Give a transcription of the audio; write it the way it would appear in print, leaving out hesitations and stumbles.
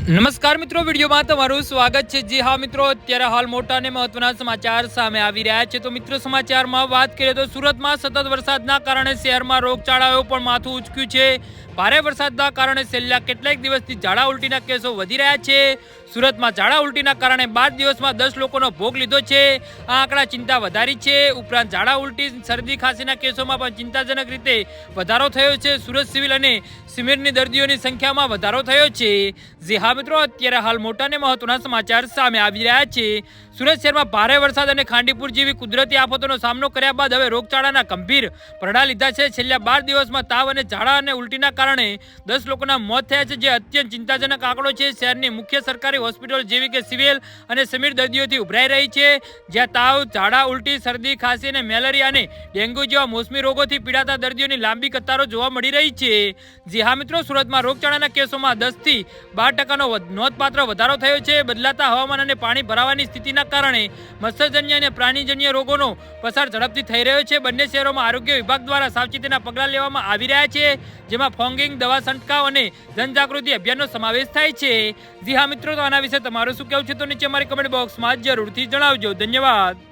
નમસ્કાર મિત્રો, વિડીયોમાં તમારું સ્વાગત છે। જી હા મિત્રો, અત્યારે હાલ મોટા અને મહત્વના સમાચાર સામે આવી રહ્યા છે। તો મિત્રો, સમાચારમાં વાત કરીએ તો સુરતમાં સતત વરસાદના કારણે શહેરમાં રોગચાળાએ પણ માથું ઉંચક્યું છે। ભારે વરસાદના કારણે છેલ્લા કેટલાક દિવસથી ઝાડા ઉલટીના કેસો વધી રહ્યા છે। સુરતમાં ઝાડા ઉલટીના કારણે 12 દિવસમાં 10 લોકોનો ભોગ લીધો છે। આ આંકડા ચિંતા વધારી છે। ઉપરાંત ઝાડા ઉલટી, શરદી ખાંસીના કેસોમાં પણ ચિંતાજનક રીતે વધારો થયો છે। સુરત સિવિલ અને સિવિલની દર્દીઓની સંખ્યામાં વધારો થયો છે। જી હા મિત્રો, અત્યારે હાલ મોટા અને મહત્વના સમાચાર સામે આવી રહ્યા છે। સુરત શહેરમાં ભારે વરસાદ અને ખાંડીપુર જેવી કુદરતી આફતોનો સામનો કર્યા બાદ હવે રોગચાળાના ગંભીર પડઘા લીધા છે। છેલ્લા 12 દિવસમાં તાવ અને ઝાડા અને ઉલટીના કારણે 10 લોકોના મોત થયા છે, જે અત્યંત ચિંતાજનક આંકડો છે। શહેરની મુખ્ય સરકારી હોસ્પિટલ જેવી કે સિવિલ અને સમીર દર્દીઓથી ઉભરાઈ રહી છે, જ્યાં તાવ, ઝાડા, ઉલટી, શરદી, ખાંસી અને મેલેરિયા અને ડેન્ગ્યુ જેવા મોસમી રોગોથી પીડાતા દર્દીઓની લાંબી કતારો જોવા મળી રહી છે। જી હા મિત્રો, સુરતમાં રોગચાળાના કેસોમાં 10 થી 12% નોંધપાત્ર વધારો થયો છે। બદલાતા હવામાન અને પાણી ભરાવાની સ્થિતિના કારણે મચ્છરજન્ય અને પ્રાણીજન્ય રોગોનો પ્રસાર ઝડપથી થઈ રહ્યો છે। બંને શહેરોમાં આરોગ્ય વિભાગ દ્વારા સાવચેતીના પગલાં લેવામાં આવી રહ્યા છે, જેમાં ફોગિંગ, દવા છંટકાવ અને જનજાગૃતિ અભિયાનનો સમાવેશ થાય છે। જી હા મિત્રો, તો આના વિશે તમારું શું કહેવું છે તો નીચે અમારી કમેન્ટ બોક્સમાં જરૂરથી જણાવજો। ધન્યવાદ।